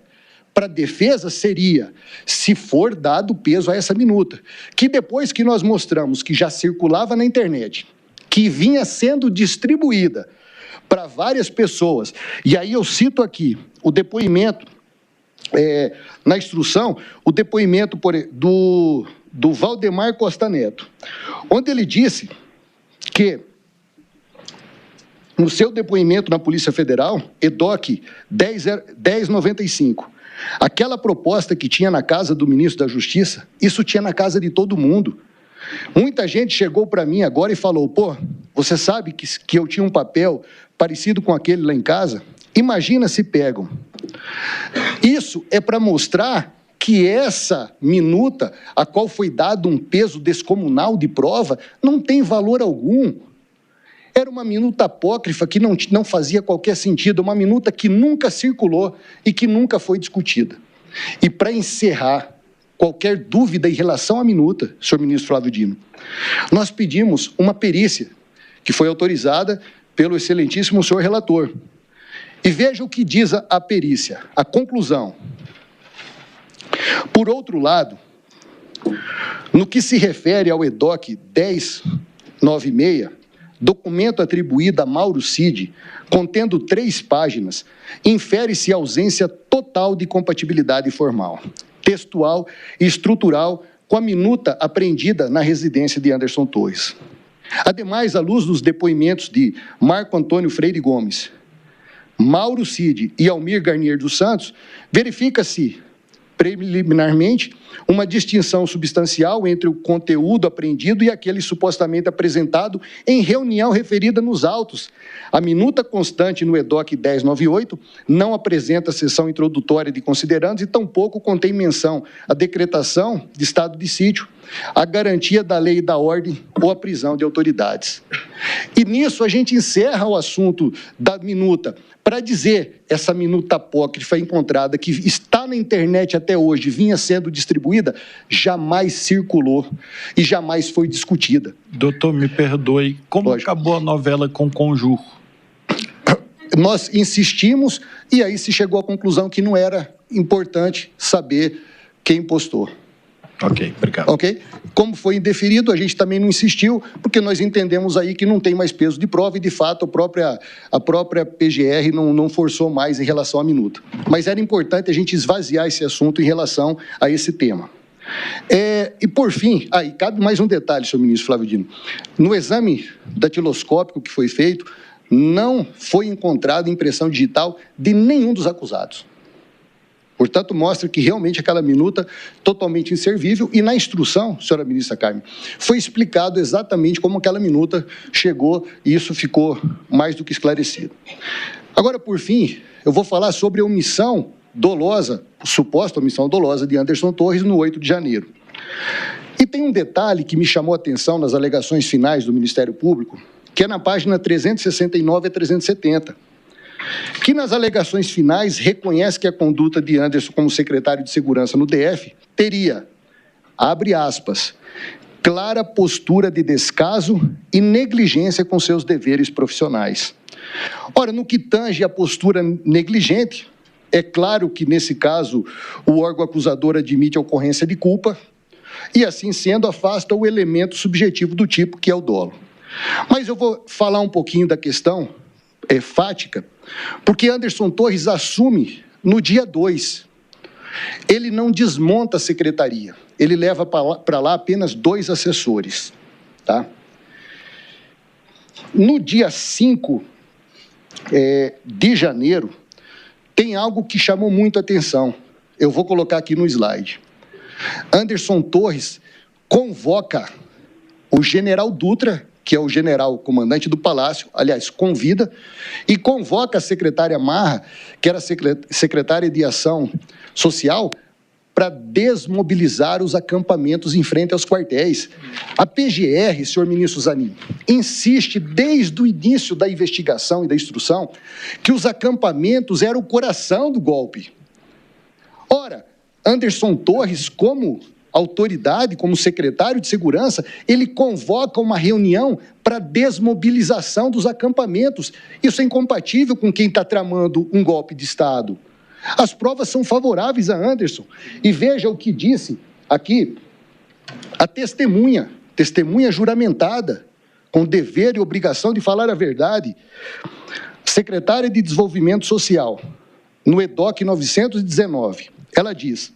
Para defesa seria, se for dado peso a essa minuta, que depois que nós mostramos que já circulava na internet, que vinha sendo distribuída para várias pessoas, e aí eu cito aqui o depoimento, na instrução, o depoimento do Valdemar Costa Neto, onde ele disse que, no seu depoimento na Polícia Federal, EDOC 1095, aquela proposta que tinha na casa do ministro da Justiça, isso tinha na casa de todo mundo. Muita gente chegou para mim agora e falou, pô, você sabe que eu tinha um papel parecido com aquele lá em casa? Imagina se pegam. Isso é para mostrar que essa minuta, a qual foi dado um peso descomunal de prova, não tem valor algum. Era uma minuta apócrifa que não fazia qualquer sentido, uma minuta que nunca circulou e que nunca foi discutida. E para encerrar qualquer dúvida em relação à minuta, senhor ministro Flávio Dino, nós pedimos uma perícia que foi autorizada pelo excelentíssimo senhor relator. E veja o que diz a perícia, a conclusão. Por outro lado, no que se refere ao EDOC 1096, documento atribuído a Mauro Cid, contendo 3 páginas, infere-se ausência total de compatibilidade formal, textual e estrutural com a minuta apreendida na residência de Anderson Torres. Ademais, à luz dos depoimentos de Marco Antônio Freire Gomes, Mauro Cid e Almir Garnier dos Santos, verifica-se preliminarmente uma distinção substancial entre o conteúdo apreendido e aquele supostamente apresentado em reunião referida nos autos. A minuta constante no EDOC 1098 não apresenta seção introdutória de considerandos e tampouco contém menção à decretação de estado de sítio, a garantia da lei e da ordem ou a prisão de autoridades. E nisso a gente encerra o assunto da minuta, para dizer, essa minuta apócrifa encontrada, que está na internet até hoje, vinha sendo distribuída, jamais circulou e jamais foi discutida. Doutor, me perdoe, como Lógico. Acabou a novela com Conjur? Nós insistimos e aí se chegou à conclusão que não era importante saber quem postou. Ok, obrigado. Ok? Como foi indeferido, a gente também não insistiu, porque nós entendemos aí que não tem mais peso de prova e, de fato, a própria PGR não forçou mais em relação à minuta. Mas era importante a gente esvaziar esse assunto em relação a esse tema. E, por fim, aí cabe mais um detalhe, senhor ministro Flávio Dino. No exame datiloscópico que foi feito, não foi encontrada impressão digital de nenhum dos acusados. Portanto, mostra que realmente aquela minuta totalmente inservível e na instrução, senhora ministra Carmen, foi explicado exatamente como aquela minuta chegou e isso ficou mais do que esclarecido. Agora, por fim, eu vou falar sobre a omissão dolosa, suposta omissão dolosa de Anderson Torres no 8 de janeiro. E tem um detalhe que me chamou a atenção nas alegações finais do Ministério Público, que é na página 369 a 370. que nas alegações finais reconhece que a conduta de Anderson como secretário de Segurança no DF teria, abre aspas, clara postura de descaso e negligência com seus deveres profissionais. Ora, no que tange a postura negligente, é claro que, nesse caso, o órgão acusador admite a ocorrência de culpa e, assim sendo, afasta o elemento subjetivo do tipo, que é o dolo. Mas eu vou falar um pouquinho da questão fática, porque Anderson Torres assume no dia 2. Ele não desmonta a secretaria, ele leva para lá apenas 2 assessores. Tá? No dia 5 de janeiro, tem algo que chamou muito a atenção. Eu vou colocar aqui no slide. Anderson Torres convoca o general Dutra, que é o general comandante do Palácio, aliás, convida, e convoca a secretária Marra, que era secretária de Ação Social, para desmobilizar os acampamentos em frente aos quartéis. A PGR, senhor ministro Zanin, insiste desde o início da investigação e da instrução que os acampamentos eram o coração do golpe. Ora, Anderson Torres, como autoridade, como secretário de Segurança, ele convoca uma reunião para desmobilização dos acampamentos. Isso é incompatível com quem está tramando um golpe de Estado. As provas são favoráveis a Anderson. E veja o que disse aqui a testemunha juramentada, com dever e obrigação de falar a verdade, secretária de Desenvolvimento Social, no EDOC 919. Ela diz,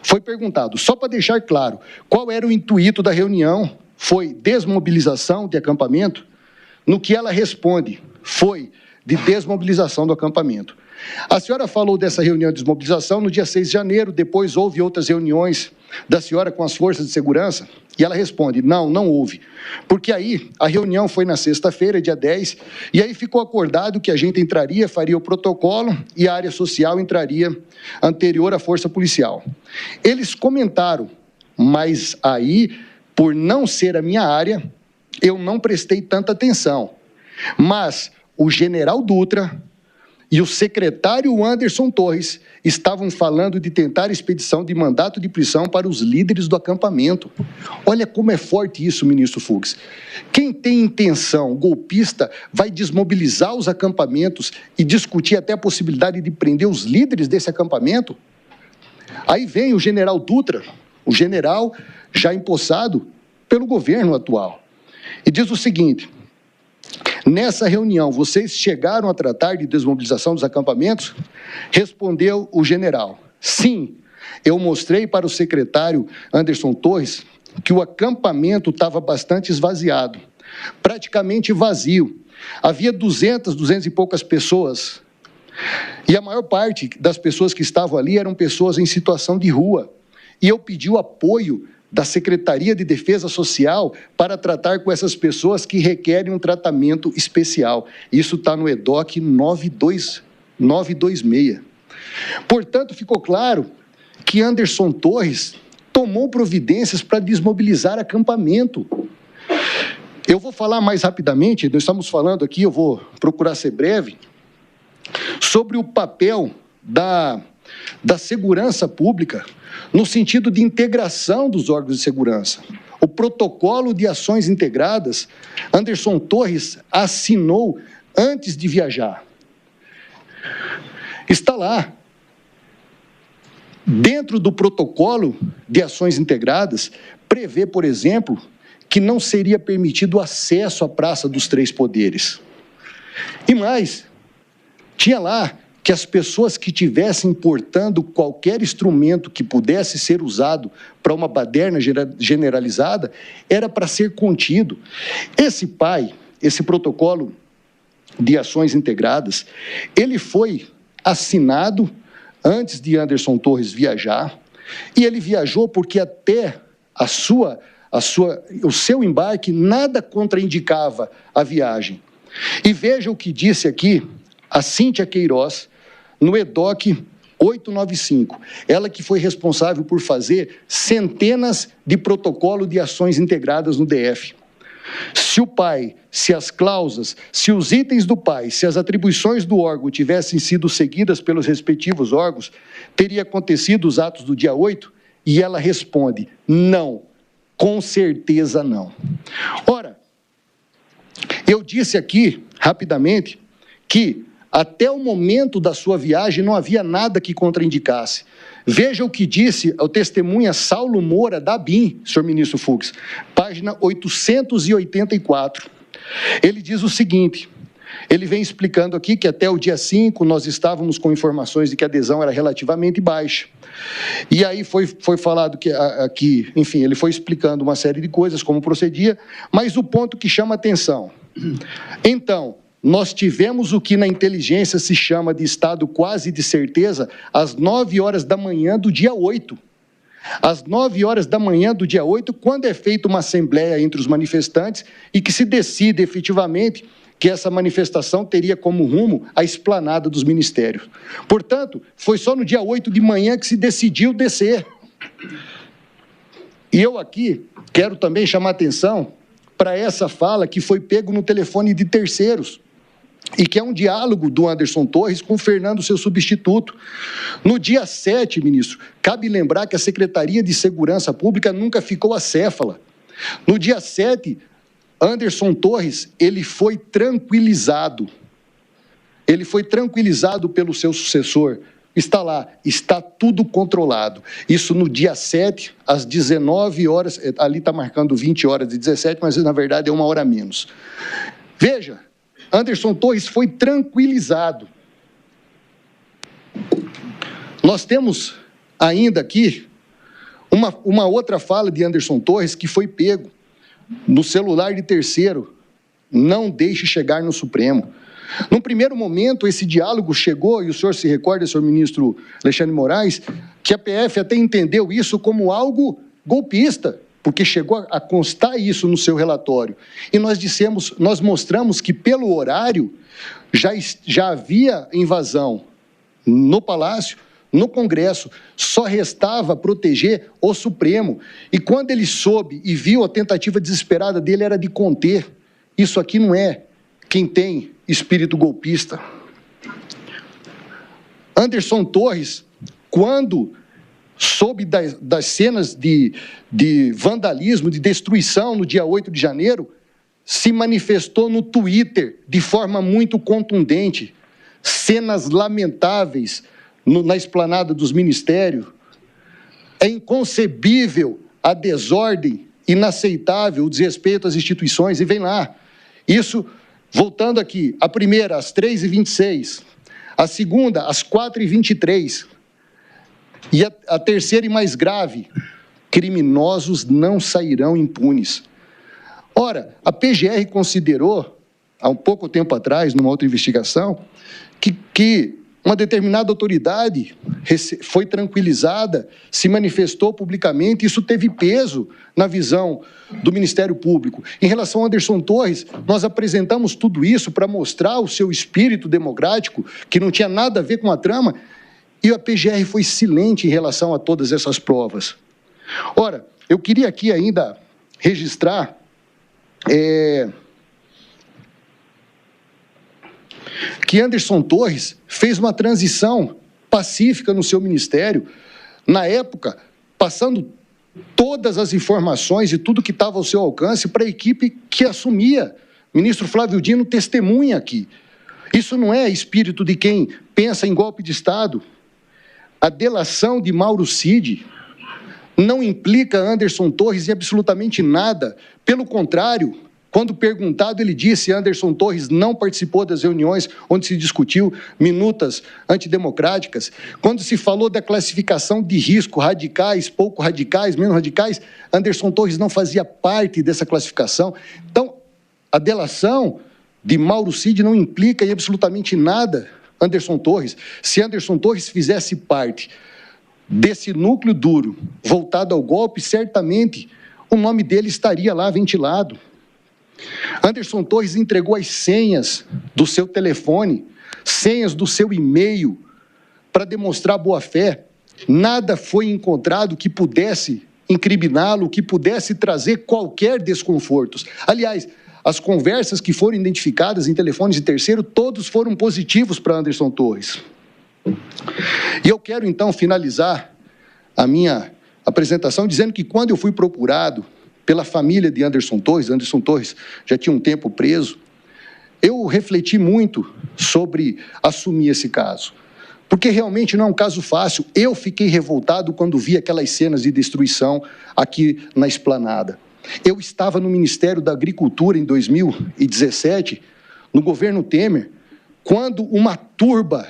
foi perguntado, só para deixar claro, qual era o intuito da reunião? Foi desmobilização de acampamento? No que ela responde, foi de desmobilização do acampamento. A senhora falou dessa reunião de desmobilização no dia 6 de janeiro, depois houve outras reuniões da senhora com as forças de segurança? E ela responde, não houve. Porque aí a reunião foi na sexta-feira, dia 10, e aí ficou acordado que a gente entraria, faria o protocolo e a área social entraria anterior à força policial. Eles comentaram, mas aí, por não ser a minha área, eu não prestei tanta atenção. Mas o general Dutra e o secretário Anderson Torres estavam falando de tentar expedição de mandato de prisão para os líderes do acampamento. Olha como é forte isso, ministro Fux. Quem tem intenção golpista vai desmobilizar os acampamentos e discutir até a possibilidade de prender os líderes desse acampamento? Aí vem o general Dutra, o general já empossado pelo governo atual, e diz o seguinte: nessa reunião, vocês chegaram a tratar de desmobilização dos acampamentos? Respondeu o general, sim, eu mostrei para o secretário Anderson Torres que o acampamento estava bastante esvaziado, praticamente vazio. Havia 200 e poucas pessoas, e a maior parte das pessoas que estavam ali eram pessoas em situação de rua, e eu pedi o apoio da Secretaria de Defesa Social para tratar com essas pessoas que requerem um tratamento especial. Isso está no EDOC 926. Portanto, ficou claro que Anderson Torres tomou providências para desmobilizar acampamento. Eu vou falar mais rapidamente, nós estamos falando aqui, eu vou procurar ser breve, sobre o papel da segurança pública no sentido de integração dos órgãos de segurança. O protocolo de ações integradas, Anderson Torres assinou antes de viajar. Está lá. Dentro do protocolo de ações integradas, prevê, por exemplo, que não seria permitido acesso à Praça dos Três Poderes. E mais, tinha lá que as pessoas que estivessem portando qualquer instrumento que pudesse ser usado para uma baderna generalizada, era para ser contido. Esse protocolo de ações integradas, ele foi assinado antes de Anderson Torres viajar, e ele viajou porque até o seu embarque nada contraindicava a viagem. E veja o que disse aqui a Cíntia Queiroz, no EDOC 895, ela que foi responsável por fazer centenas de protocolos de ações integradas no DF. Se o PAI, se as cláusulas, se os itens do PAI, se as atribuições do órgão tivessem sido seguidas pelos respectivos órgãos, teria acontecido os atos do dia 8? E ela responde, não, com certeza não. Ora, eu disse aqui, rapidamente, que até o momento da sua viagem não havia nada que contraindicasse. Veja o que disse o testemunha Saulo Moura, da BIM, senhor ministro Fux, página 884. Ele diz o seguinte, ele vem explicando aqui que até o dia 5 nós estávamos com informações de que a adesão era relativamente baixa. E aí foi falado que, enfim, ele foi explicando uma série de coisas, como procedia, mas o ponto que chama atenção. Então, nós tivemos o que na inteligência se chama de estado quase de certeza às 9 horas da manhã do dia 8. Às 9 horas da manhã do dia 8, quando é feita uma assembleia entre os manifestantes e que se decide efetivamente que essa manifestação teria como rumo a esplanada dos ministérios. Portanto, foi só no dia 8 de manhã que se decidiu descer. E eu aqui quero também chamar atenção para essa fala que foi pego no telefone de terceiros, e que é um diálogo do Anderson Torres com o Fernando, seu substituto. No dia 7, ministro, cabe lembrar que a Secretaria de Segurança Pública nunca ficou acéfala. No dia 7, Anderson Torres, ele foi tranquilizado. Ele foi tranquilizado pelo seu sucessor. Está lá, está tudo controlado. Isso no dia 7, às 19 horas, ali está marcando 20 horas e 17, mas na verdade é 1 hora a menos. Veja, Anderson Torres foi tranquilizado. Nós temos ainda aqui uma outra fala de Anderson Torres que foi pego no celular de terceiro. Não deixe chegar no Supremo. Num primeiro momento, esse diálogo chegou, e o senhor se recorda, senhor ministro Alexandre de Moraes, que a PF até entendeu isso como algo golpista, porque chegou a constar isso no seu relatório. E nós mostramos que, pelo horário, já havia invasão no Palácio, no Congresso, só restava proteger o Supremo. E quando ele soube e viu a tentativa desesperada dele era de conter. Isso aqui não é quem tem espírito golpista. Anderson Torres, quando soube das cenas de vandalismo, de destruição no dia 8 de janeiro, se manifestou no Twitter de forma muito contundente. Cenas lamentáveis na esplanada dos ministérios. É inconcebível a desordem, inaceitável o desrespeito às instituições, e vem lá. Isso, voltando aqui, a primeira às 3h26, a segunda às 4h23, e a terceira e mais grave, criminosos não sairão impunes. Ora, a PGR considerou, há um pouco tempo atrás, numa outra investigação, que uma determinada autoridade foi tranquilizada, se manifestou publicamente, isso teve peso na visão do Ministério Público. Em relação a Anderson Torres, nós apresentamos tudo isso para mostrar o seu espírito democrático, que não tinha nada a ver com a trama, e a PGR foi silente em relação a todas essas provas. Ora, eu queria aqui ainda registrar que Anderson Torres fez uma transição pacífica no seu ministério, na época, passando todas as informações e tudo que estava ao seu alcance para a equipe que assumia. O ministro Flávio Dino testemunha aqui. Isso não é espírito de quem pensa em golpe de Estado. A delação de Mauro Cid não implica Anderson Torres em absolutamente nada. Pelo contrário, quando perguntado, ele disse que Anderson Torres não participou das reuniões onde se discutiu minutas antidemocráticas. Quando se falou da classificação de risco, radicais, pouco radicais, menos radicais, Anderson Torres não fazia parte dessa classificação. Então, a delação de Mauro Cid não implica em absolutamente nada Anderson Torres. Se Anderson Torres fizesse parte desse núcleo duro voltado ao golpe, certamente o nome dele estaria lá ventilado. Anderson Torres entregou as senhas do seu telefone, senhas do seu e-mail, para demonstrar boa-fé. Nada foi encontrado que pudesse incriminá-lo, que pudesse trazer qualquer desconforto. Aliás, as conversas que foram identificadas em telefones de terceiro, todos foram positivos para Anderson Torres. E eu quero, então, finalizar a minha apresentação dizendo que quando eu fui procurado pela família de Anderson Torres já tinha um tempo preso, eu refleti muito sobre assumir esse caso. Porque realmente não é um caso fácil. Eu fiquei revoltado quando vi aquelas cenas de destruição aqui na Esplanada. Eu estava no Ministério da Agricultura em 2017, no governo Temer, quando uma turba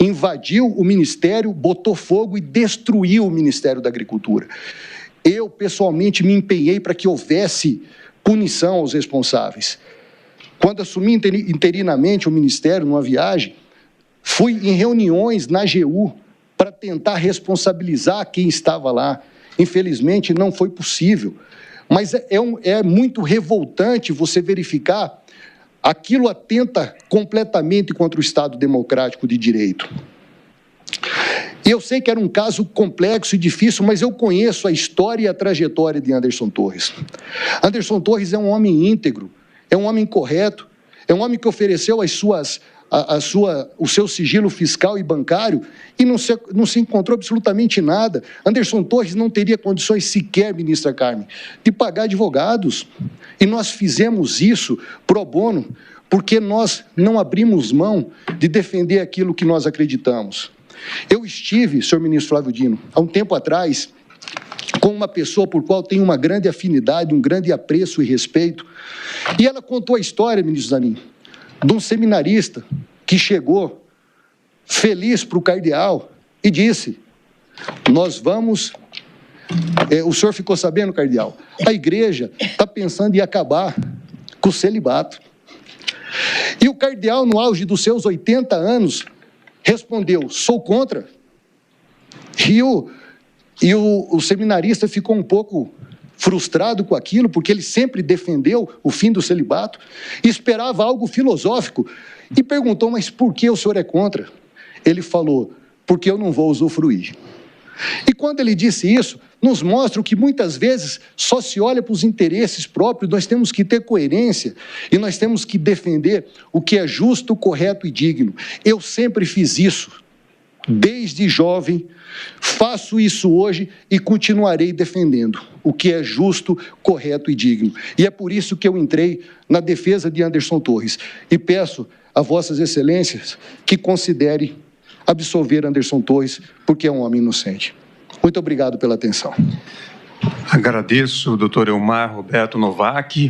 invadiu o Ministério, botou fogo e destruiu o Ministério da Agricultura. Eu, pessoalmente, me empenhei para que houvesse punição aos responsáveis. Quando assumi interinamente o Ministério, numa viagem, fui em reuniões na AGU para tentar responsabilizar quem estava lá. Infelizmente, não foi possível. Mas é muito revoltante você verificar aquilo atenta completamente contra o Estado democrático de direito. E eu sei que era um caso complexo e difícil, mas eu conheço a história e a trajetória de Anderson Torres. Anderson Torres é um homem íntegro, é um homem correto, é um homem que ofereceu o seu sigilo fiscal e bancário e não se encontrou absolutamente nada. Anderson Torres não teria condições sequer, ministra Carmen, de pagar advogados. E nós fizemos isso pro bono, porque nós não abrimos mão de defender aquilo que nós acreditamos. Eu estive, senhor ministro Flávio Dino, há um tempo atrás, com uma pessoa por qual tenho uma grande afinidade, um grande apreço e respeito, e ela contou a história, ministro Zanin, de um seminarista que chegou feliz para o cardeal e disse: nós vamos... o senhor ficou sabendo, cardeal? A igreja está pensando em acabar com o celibato. E o cardeal, no auge dos seus 80 anos, respondeu: sou contra. E o seminarista ficou um pouco frustrado com aquilo, porque ele sempre defendeu o fim do celibato, e esperava algo filosófico, e perguntou: mas por que o senhor é contra? Ele falou: porque eu não vou usufruir. E quando ele disse isso, nos mostra que muitas vezes só se olha para os interesses próprios. Nós temos que ter coerência e nós temos que defender o que é justo, correto e digno. Eu sempre fiz isso, desde jovem, faço isso hoje e continuarei defendendo o que é justo, correto e digno. E é por isso que eu entrei na defesa de Anderson Torres e peço a vossas excelências que considerem absolver Anderson Torres, porque é um homem inocente. Muito obrigado pela atenção. Agradeço, doutor Elmar Roberto Novaque.